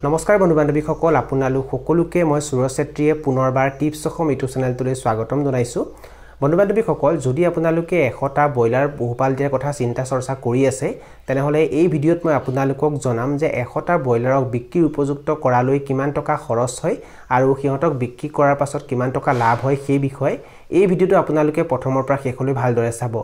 নমস্কাৰ বন্ধু বান্ধৱীসকল আপোনালোক সকলোকে মই সুৰজ ছেত্ৰীয়ে পুনৰবাৰ টিপছ অসম ইউটিউব চেনেলটোলৈ স্বাগতম জনাইছো বন্ধু বান্ধৱীসকল যদি আপোনালোকে 100টা বয়লাৰ পোহপাল দিয়াৰ কথা চিন্তা চৰ্চা কৰি আছে তেনেহলে এই ভিডিঅ'ত মই আপোনালোকক জনাম যে 100টা বয়লাৰক বিক্ৰীৰ উপযুক্ত কৰালৈ কিমান টকা খৰচ হয় আৰু সিহঁতক বিক্ৰী কৰাৰ পাছত কিমান টকা লাভ হয় সেই বিষয়ে এই ভিডিঅ'টো আপোনালোকে প্ৰথমৰ পৰা শেষলৈ ভালদৰে চাব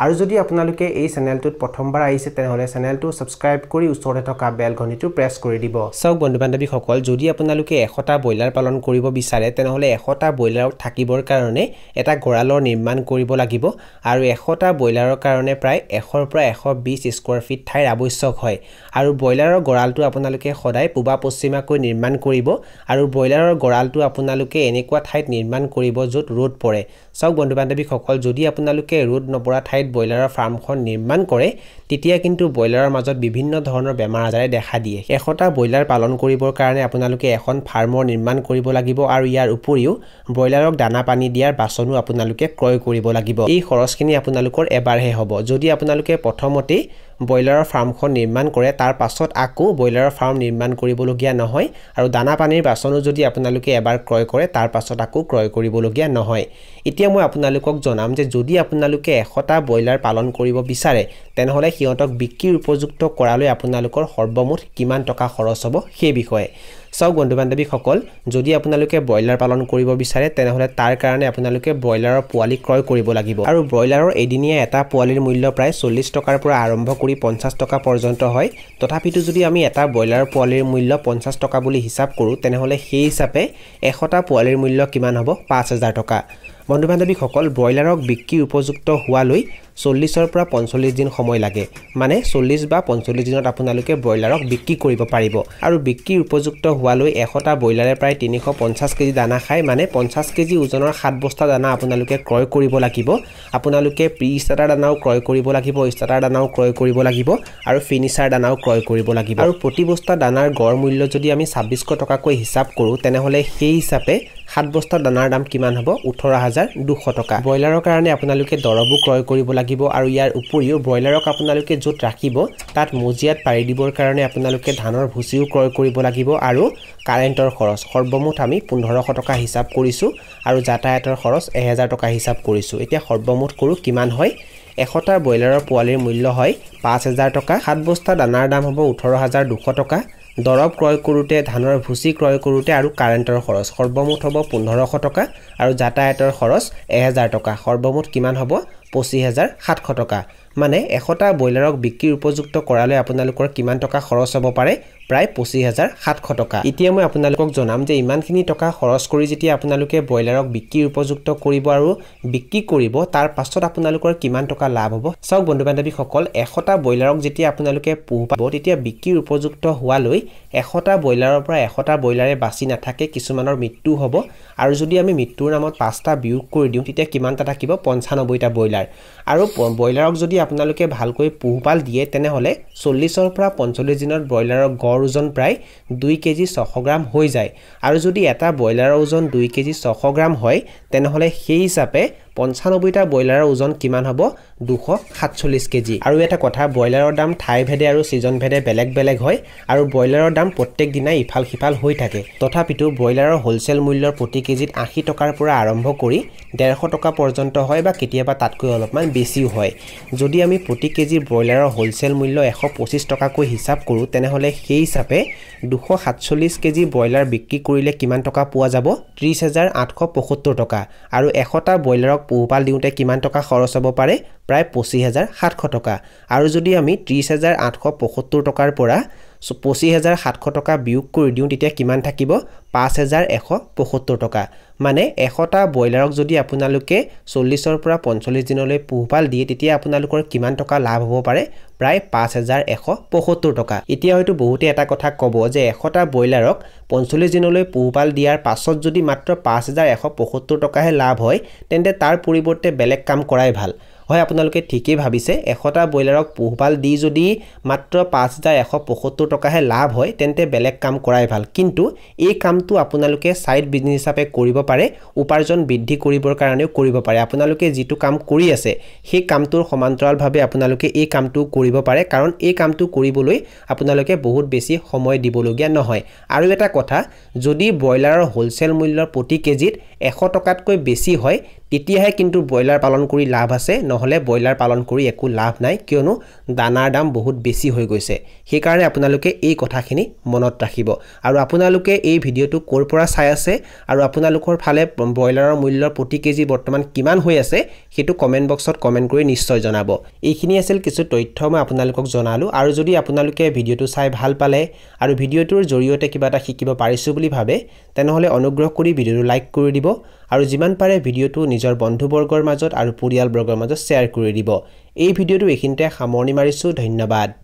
আৰু যদি আপোনালোকে এই চেনেলটোত প্ৰথমবাৰ আহিছে তেনেহলে চেনেলটো সাবস্ক্ৰাইব কৰি ওচৰতে থকা বেল ঘণ্টিটো প্ৰেছ কৰি দিব সব বন্ধু বান্ধৱীসকল যদি আপোনালোকে 100টা বয়লাৰ পালন কৰিব বিচাৰে তেনেহলে 100টা বয়লাৰক থাকিবৰ কাৰণে এটা গৰালৰ নিৰ্মাণ কৰিব লাগিব আৰু 100টা বয়লাৰৰ কাৰণে প্ৰায় 100 ৰ পৰা 120 স্কয়াৰ ফিট ঠাইৰ আৱশ্যক হয় আৰু বয়লাৰৰ গৰালটো আপোনালোকে সদায় পূবা পশ্চিমাকৈ নিৰ্মাণ কৰিব আৰু বয়লাৰৰ গৰালটো আপোনালোকে এনেকুৱা ঠাইত নিৰ্মাণ কৰিব য'ত ৰ'দ পৰে সব বন্ধু বান্ধৱীসকল যদি আপোনালোকে ৰ'দ নপৰা ঠাইত বয়লাৰৰ ফাৰ্মখন নিৰ্মাণ কৰে তেতিয়া কিন্তু বয়লাৰৰ মাজত বিভিন্ন ধৰণৰ বেমাৰ আজাৰে দেখা দিয়ে 100টা বয়লাৰ পালন কৰিবৰ কাৰণে আপোনালোকে এখন ফাৰ্মৰ নিৰ্মাণ কৰিব লাগিব আৰু ইয়াৰ উপৰিও বয়লাৰক দানা পানী দিয়াৰ বাচনো আপোনালোকে ক্ৰয় কৰিব লাগিব এই খৰচখিনি আপোনালোকৰ এবাৰহে হ'ব যদি আপোনালোকে প্ৰথমতে বয়লাৰৰ ফাৰ্মখন নিৰ্মাণ কৰে তাৰ পাছত আকৌ বয়লাৰৰ ফাৰ্ম নিৰ্মাণ কৰিবলগীয়া নহয় আৰু দানা পানীৰ বাচনো যদি আপোনালোকে এবাৰ ক্ৰয় কৰে তাৰ পাছত আকৌ ক্ৰয় কৰিবলগীয়া নহয় এতিয়া মই আপোনালোকক জনাম যে যদি আপোনালোকে 100টা বয়লাৰ পালন কৰিব বিচাৰে তেনেহলে সিহঁতক বিক্ৰীৰ উপযুক্ত কৰালৈ আপোনালোকৰ সৰ্বমুঠ কিমান টকা খৰচ হ'ব সেই বিষয়ে সব বন্ধু বান্ধৱীসকল যদি আপোনালোকে বয়লাৰ পালন কৰিব বিচাৰে তেনেহলে তাৰ কাৰণে আপোনালোকে বয়লাৰৰ পোৱালি ক্ৰয় কৰিব লাগিব আৰু বয়লাৰৰ এদিনীয়া এটা পোৱালিৰ মূল্য প্ৰায় 40 টকাৰ পৰা আৰম্ভ কৰি 50 টকা পৰ্যন্ত হয় তথাপিতো যদি আমি এটা বয়লাৰৰ পোৱালিৰ মূল্য 50 টকা বুলি হিচাপ কৰো তেনেহলে সেই হিচাপে 100টা পোৱালিৰ মূল্য কিমান হ'ব 5000 টকা বন্ধু বান্ধৱীসকল বয়লাৰক বিক্ৰী উপযুক্ত হোৱালৈ 40 ৰ পৰা 45 দিন সময় লাগে মানে 40 বা 45 দিনত আপোনালোকে বয়লাৰক বিক্ৰী কৰিব পাৰিব আৰু বিক্ৰী উপযুক্ত হোৱালৈ 100টা বয়লাৰে প্ৰায় 350 কেজি দানা খায় মানে 50 কেজি ওজনৰ 7 বস্তা দানা আপোনালোকে ক্ৰয় কৰিব লাগিব আপোনালোকে প্ৰি ষ্টাৰ্টাৰ দানাও ক্ৰয় কৰিব লাগিব ষ্টাৰ্টাৰ দানাও ক্ৰয় কৰিব লাগিব আৰু ফিনিচাৰ দানাও ক্ৰয় কৰিব লাগিব আৰু প্ৰতি বস্তা দানাৰ গড় মূল্য যদি আমি 2600 টকাকৈ হিচাপ কৰো তেনেহলে সেই হিচাপে 7 বস্তা দানাৰ দাম কিমান হ'ব 18200 টকা বয়লাৰৰ কাৰণে আপোনালোকে দৰবো ক্ৰয় কৰিব লাগিব আৰু ইয়াৰ উপৰিও বয়লাৰক আপোনালোকে য'ত ৰাখিব তাত মজিয়াত পাৰি দিবৰ কাৰণে আপোনালোকে ধানৰ ভুচিও ক্ৰয় কৰিব লাগিব আৰু কাৰেণ্টৰ খৰচ সৰ্বমুঠ আমি 1500 টকা হিচাপ কৰিছো আৰু যাতায়াতৰ খৰচ 1000 টকা হিচাপ কৰিছো এতিয়া সৰ্বমুঠ কৰো কিমান হয় 100টা বয়লাৰৰ পোৱালিৰ মূল্য হয় 5000 টকা 7 বস্তা দানাৰ দাম হ'ব 18200 টকা দৰব ক্ৰয় কৰোতে ধানৰ ভুচি ক্ৰয় কৰোতে আৰু কাৰেণ্টৰ খৰচ সৰ্বমুঠ হ'ব 1500 টকা আৰু যাতায়াতৰ খৰচ 1000 টকা সৰ্বমুঠ কিমান হ'ব 25700 টকা মানে 100টা বয়লাৰক বিক্ৰীৰ উপযুক্ত কৰালৈ আপোনালোকৰ কিমান টকা খৰচ হ'ব পাৰে প্ৰায় 25700 টকা এতিয়া মই আপোনালোকক জনাম যে ইমানখিনি টকা খৰচ কৰি যেতিয়া আপোনালোকে বয়লাৰক বিক্ৰীৰ উপযুক্ত কৰিব আৰু বিক্ৰী কৰিব তাৰ পাছত আপোনালোকৰ কিমান টকা লাভ হ'ব সব বন্ধু বান্ধৱীসকল 100টা বয়লাৰক যেতিয়া আপোনালোকে পোহপাব তেতিয়া বিক্ৰীৰ উপযুক্ত হোৱালৈ 100টা বয়লাৰৰ পৰা 100টা বয়লাৰে বাছি নাথাকে কিছুমানৰ মৃত্যু হ'ব আৰু যদি আমি মৃত্যুৰ নামত 5টা বিয়োগ কৰি দিওঁ তেতিয়া কিমানটা থাকিব 95টা বয়লাৰ আৰু বয়লাৰক যদি আপোনালোকে ভালকৈ পোহপাল দিয়ে তেনেহলে 40 ৰ পৰা 45 দিনত বয়লাৰৰ গড় ওজন প্ৰায় 2 কেজি 600 গ্ৰাম হৈ যায় আৰু যদি এটা বয়লাৰৰ ওজন 2 কেজি 600 গ্ৰাম হয় তেনেহলে সেই হিচাপে 95টা বয়লাৰৰ ওজন কিমান হ'ব 247 কেজি আৰু এটা কথা বয়লাৰৰ দাম ঠাই ভেদে আৰু সিজন ভেদে বেলেগ বেলেগ হয় আৰু বয়লাৰৰ দাম প্ৰত্যেক দিনাই ইফাল সিফাল হৈ থাকে তথাপিতো বয়লাৰৰ হোলসেল মূল্য প্ৰতি কেজিত 80 টকাৰ পৰা আৰম্ভ কৰি 150 টকা পৰ্যন্ত হয় বা কেতিয়াবা তাতকৈ অলপমান বেছিও হয় যদি আমি প্ৰতি কেজি বয়লাৰৰ হোলসেল মূল্য 125 টকাকৈ হিচাপ কৰো তেনেহলে সেই হিচাপে 247 কেজি বয়লাৰ বিক্ৰী কৰিলে কিমান টকা পোৱা যাব 30875 টকা আৰু 100টা বয়লাৰক পোহপাল দিওঁতে কিমান টকা খৰচ হ'ব পাৰে প্ৰায় 25700 টকা আৰু যদি আমি 30875 টকাৰ পৰা 25700 টকা বিয়োগ কৰি দিওঁ তেতিয়া কিমান থাকিব 5175 টকা মানে 100টা বয়লাৰক যদি আপোনালোকে 40 ৰ পৰা 45 দিনলৈ পোহপাল দিয়ে তেতিয়া আপোনালোকৰ কিমান টকা লাভ হ'ব পাৰে প্ৰায় 5175 টকা এতিয়া হয়তো বহুতে এটা কথা ক'ব যে 100টা বয়লাৰক 45 দিনলৈ পোহপাল দিয়াৰ পাছত যদি মাত্ৰ 5175 টকাহে লাভ হয় তেন্তে তাৰ পৰিৱৰ্তে বেলেগ কাম কৰাই ভাল হয় আপোনালোকে ঠিকই ভাবিছে 100টা ব্ৰইলাৰক পোহপাল দি যদি মাত্ৰ 5175 টকাহে লাভ হয় তেন্তে বেলেগ কাম কৰাই ভাল কিন্তু এই কামটো আপোনালোকে সাইড বিজনেছ হিচাপে কৰিব পাৰে উপাৰ্জন বৃদ্ধি কৰিবৰ কাৰণেও কৰিব পাৰে আপোনালোকে যেটো কাম কৰি আছে সেই কামটোৰ সমান্তৰালভাৱে আপোনালোকে এই কামটো কৰিব পাৰে কাৰণ এই কামটো কৰিবলৈ আপোনালোকে বহুত বেছি সময় দিবলগীয়া নহয় আৰু এটা কথা যদি ব্ৰইলাৰৰ হোলসেল মূল্য প্ৰতি কেজিত 100 টকাতকৈ বেছি হয় তেতিয়াহে কিন্তু ব্ৰইলাৰ পালন কৰি লাভ আছে নহলে ব্ৰইলাৰ পালন কৰি একো লাভ নাই কিয়নো দানাৰ দাম বহুত বেছি হৈ গৈছে সেই কাৰণে আপোনালোকে এই কথাখিনি মনত ৰাখিব আৰু আপোনালোকে এই ভিডিওটো কোৰ পৰা চাই আছে আৰু আপোনালোকৰ ফালে ব্ৰইলাৰৰ মূল্য প্ৰতি কেজি বৰ্তমান কিমান হৈ আছে হেতু কমেন্ট বক্সত কমেন্ট কৰি নিশ্চয় জনাব এইখিনি আছিল কিছু তথ্য মই আপোনালোকক জনালো আৰু যদি আপোনালোকে ভিডিওটো চাই ভাল পালে আৰু ভিডিওটোৰ জৰিয়তে কিবা এটা শিকিব পাৰিছো বুলি ভাবে তেনেহলে অনুগ্ৰহ কৰি ভিডিওটো লাইক কৰি দিব আৰু যিমান পাৰে ভিডিওটো নিজৰ বন্ধুবৰ্গৰ মাজত আৰু পৰিয়ালবৰ্গৰ মাজত শেয়াৰ কৰি দিব এই ভিডিওটো এখিনতে সামৰণি মাৰিছো ধন্যবাদ